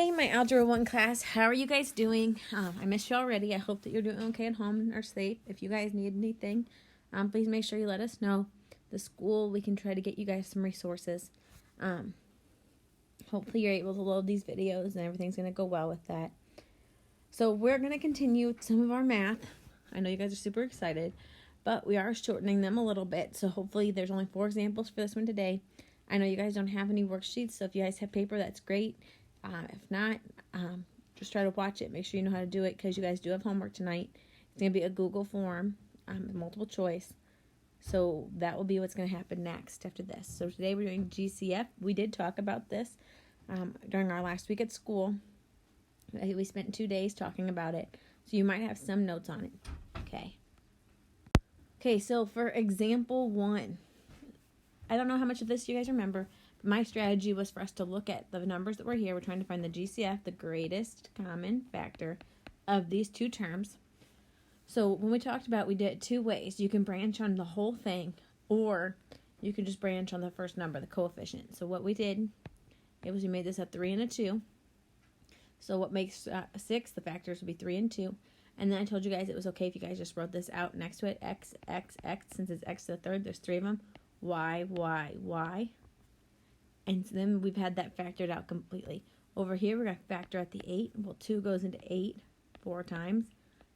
Hey, my Algebra 1 class, how are you guys doing? I missed you already. I hope that you're doing okay at home and are safe. If you guys need anything, please make sure you let us know. The school, we can try to get you guys some resources. Hopefully you're able to load these videos and everything's going to go well with that. So we're going to continue with some of our math. I know you guys are super excited, but we are shortening them a little bit. So hopefully there's only 4 examples for this one today. I know you guys don't have any worksheets, so if you guys have paper, that's great. If not, just try to watch it. Make sure you know how to do it because you guys do have homework tonight. It's going to be a Google form, multiple choice. So that will be what's going to happen next after this. So today we're doing GCF. We did talk about this during our last week at school. We spent 2 days talking about it. So you might have some notes on it. Okay, so for example 1, I don't know how much of this you guys remember. My strategy was for us to look at the numbers that were here. We're trying to find the GCF, the greatest common factor of these two terms. So when we talked about, we did it 2 ways. You can branch on the whole thing, or you can just branch on the first number, the coefficient. So what we did, it was we made this a 3 and a 2. So what makes 6, the factors would be 3 and 2. And then I told you guys it was okay if you guys just wrote this out next to it, x, x, x. Since it's x to the third, there's 3 of them. Y, y, y. And so then we've had that factored out completely. Over here, we're going to factor out the 8. Well, 2 goes into 8 4 times.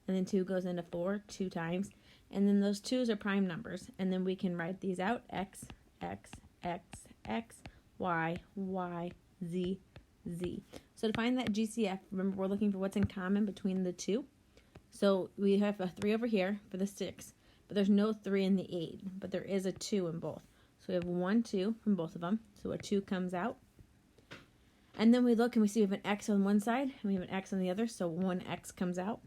And then 2 goes into 4 2 times. And then those 2's are prime numbers. And then we can write these out. X, x, x, x, y, y, z, z. So to find that GCF, remember we're looking for what's in common between the 2. So we have a 3 over here for the 6. But there's no 3 in the 8. But there is a 2 in both. So we have 1, 2 from both of them. So a 2 comes out. And then we look and we see we have an x on one side and we have an x on the other. So 1x comes out.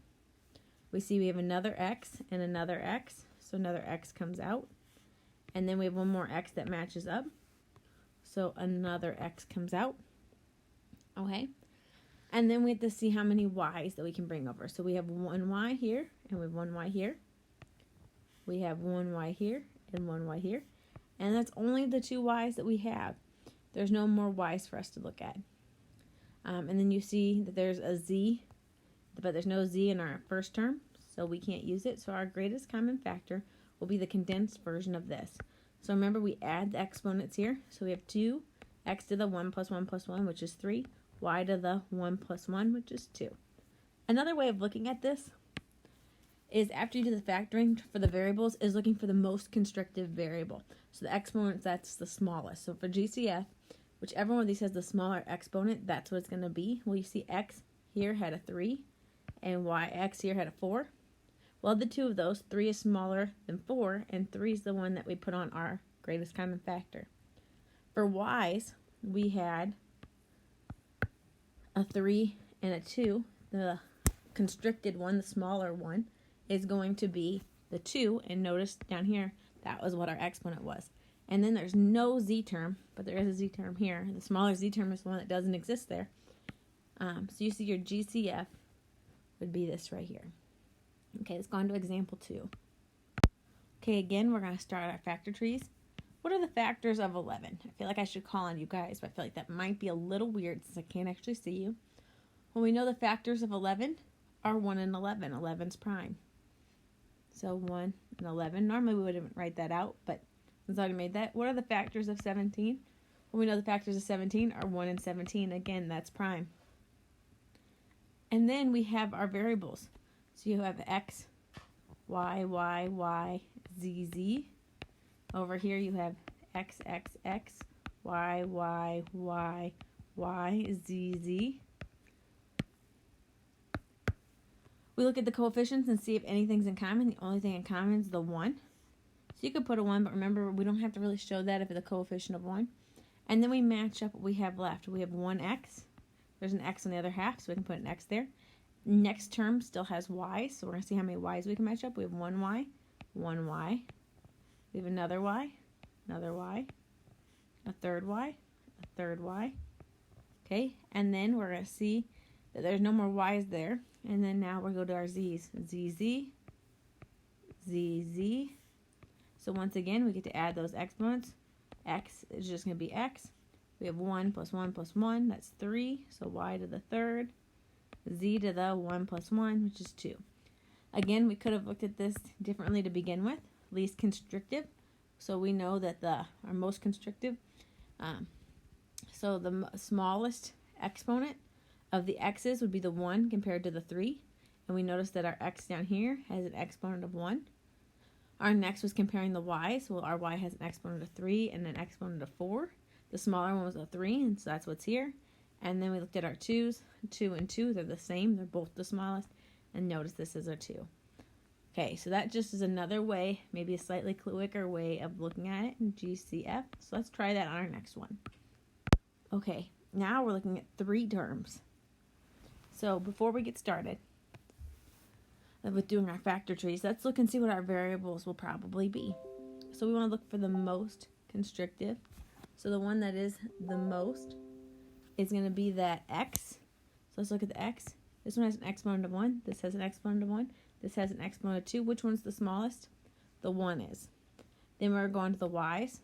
We see we have another x and another x. So another x comes out. And then we have one more x that matches up. So another x comes out. Okay. And then we have to see how many y's that we can bring over. So we have 1y here and we have 1y here. We have 1y here and 1y here. And that's only the 2 y's that we have. There's no more y's for us to look at. And then you see that there's a z, but there's no z in our first term, so we can't use it. So our greatest common factor will be the condensed version of this. So remember, we add the exponents here. So we have 2x to the 1 plus 1 plus 1, which is 3, y to the 1 plus 1, which is 2. Another way of looking at this is after you do the factoring for the variables is looking for the most constrictive variable. So the exponent, that's the smallest. So for GCF, whichever one of these has the smaller exponent, that's what it's going to be. Well, you see x here had a 3 and yx here had a 4. Well, the 2 of those, 3 is smaller than 4 and 3 is the one that we put on our greatest common factor. For y's, we had a 3 and a 2. The constricted one, the smaller one, is going to be the 2, and notice down here, that was what our exponent was. And then there's no z term, but there is a z term here. The smaller z term is the one that doesn't exist there. So you see your GCF would be this right here. Okay, let's go on to example 2. Okay, again, we're going to start our factor trees. What are the factors of 11? I feel like I should call on you guys, but I feel like that might be a little weird since I can't actually see you. Well, we know the factors of 11 are 1 and 11. 11's prime. So 1 and 11. Normally we wouldn't write that out, but since I already made that. What are the factors of 17? Well, we know the factors of 17 are 1 and 17. Again, that's prime. And then we have our variables. So you have x, y, y, y, z, z. Over here you have x, x, x, y, y, y, y, z, z. We look at the coefficients and see if anything's in common. The only thing in common is the 1. So you could put a 1, but remember, we don't have to really show that if it's a coefficient of 1. And then we match up what we have left. We have 1x. There's an x on the other half, so we can put an x there. Next term still has y, so we're going to see how many y's we can match up. We have 1y, 1y. We have another y, a third y, a third y. Okay, and then we're going to see that there's no more y's there. And then now we'll go to our z's. ZZ, ZZ. So once again, we get to add those exponents. X is just going to be x. We have 1 plus 1 plus 1, that's 3. So y to the third, z to the 1 plus 1, which is 2. Again, we could have looked at this differently to begin with. Least constrictive. So we know that our most constrictive, so the smallest exponent of the x's would be the 1 compared to the 3. And we notice that our x down here has an exponent of 1. Our next was comparing the y's. Well, our y has an exponent of 3 and an exponent of 4. The smaller one was a 3, and so that's what's here. And then we looked at our 2's. 2 and 2, they're the same. They're both the smallest. And notice this is our 2. Okay, so that just is another way, maybe a slightly quicker way of looking at it in GCF. So let's try that on our next one. Okay, now we're looking at 3 terms. So before we get started with doing our factor trees, let's look and see what our variables will probably be. So we want to look for the most constrictive. So the one that is the most is going to be that x. So let's look at the x. This one has an exponent of 1. This has an exponent of 1. This has an exponent of 2. Which one's the smallest? The 1 is. Then we're going to the y's.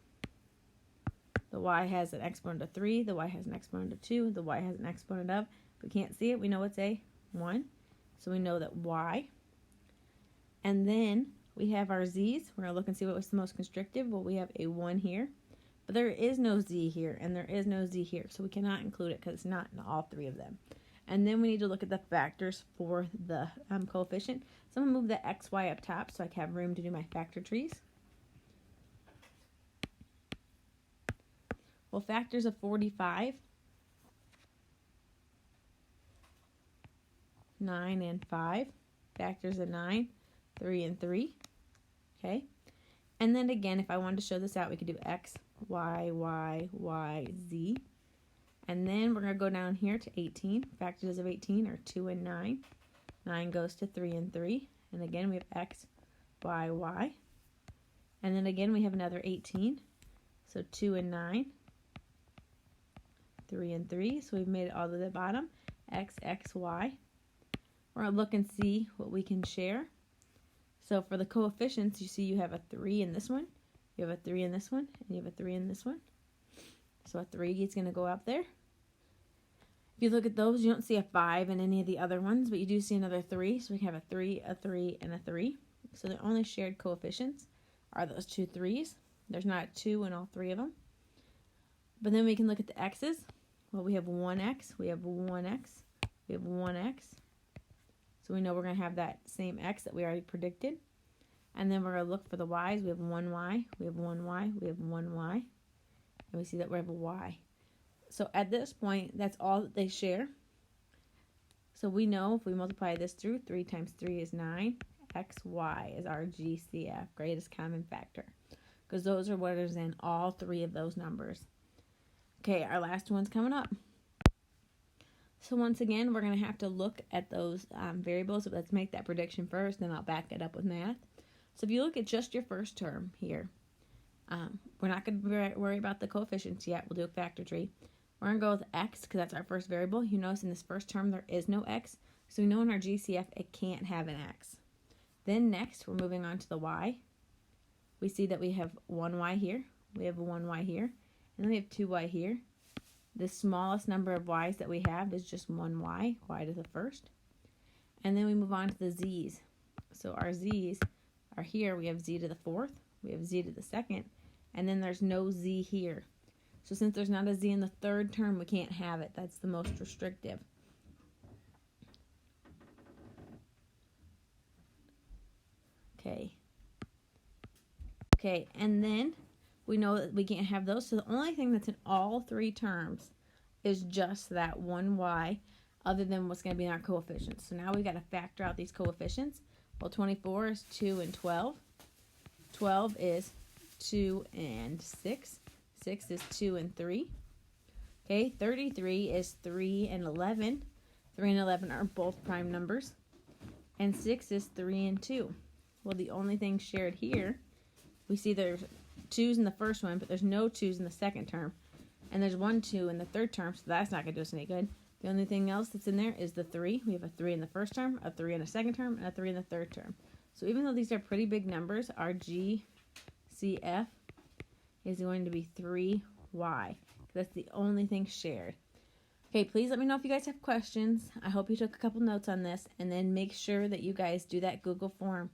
The y has an exponent of 3. The y has an exponent of 2. The y has an exponent of, if we can't see it, we know it's a 1. So we know that y. And then we have our z's. We're going to look and see what was the most constrictive. Well, we have a 1 here. But there is no z here, and there is no z here. So we cannot include it because it's not in all 3 of them. And then we need to look at the factors for the coefficient. So I'm going to move the x, y up top so I can have room to do my factor trees. Well, factors of 45, 9 and 5. Factors of 9, 3 and 3. Okay. And then again, if I wanted to show this out, we could do x, y, y, y, z. And then we're going to go down here to 18. Factors of 18 are 2 and 9. 9 goes to 3 and 3. And again, we have x, y, y. And then again, we have another 18. So 2 and 9. 3 and 3. So we've made it all to the bottom. X, x, y. We're going to look and see what we can share. So for the coefficients, you see you have a 3 in this one. You have a 3 in this one. And you have a 3 in this one. So a 3 is going to go up there. If you look at those, you don't see a 5 in any of the other ones, but you do see another 3. So we can have a 3, a 3, and a 3. So the only shared coefficients are those 2 3's. There's not a 2 in all 3 of them. But then we can look at the x's. Well, we have 1x, we have 1x, we have 1x. So we know we're going to have that same x that we already predicted. And then we're going to look for the y's. We have 1y, we have 1y, we have 1y. And we see that we have a y. So at this point, that's all that they share. So we know if we multiply this through, 3 times 3 is 9. XY is our GCF, greatest common factor. Because those are what is in all 3 of those numbers. Okay, our last one's coming up. So once again, we're going to have to look at those variables. So let's make that prediction first, then I'll back it up with math. So if you look at just your first term here, we're not going to worry about the coefficients yet. We'll do a factor tree. We're going to go with x because that's our first variable. You notice in this first term there is no x. So we know in our GCF it can't have an x. Then next we're moving on to the y. We see that we have 1y here. We have 1y here. And then we have 2y here. The smallest number of y's that we have is just 1y, y to the first. And then we move on to the z's. So our z's are here. We have z to the fourth. We have z to the second. And then there's no z here. So since there's not a z in the third term, we can't have it. That's the most restrictive. Okay, and then we know that we can't have those. So the only thing that's in all 3 terms is just that 1y, other than what's going to be in our coefficients. So now we've got to factor out these coefficients. Well, 24 is 2 and 12. 12 is 2 and 6. 6 is 2 and 3. Okay, 33 is 3 and 11. 3 and 11 are both prime numbers. And 6 is 3 and 2. Well, the only thing shared here, we see there's 2's in the first one, but there's no 2's in the second term. And there's 1, 2 in the third term, so that's not going to do us any good. The only thing else that's in there is the 3. We have a 3 in the first term, a 3 in the second term, and a 3 in the third term. So even though these are pretty big numbers, our GCF is going to be 3y. That's the only thing shared. Okay, please let me know if you guys have questions. I hope you took a couple notes on this, and then make sure that you guys do that Google form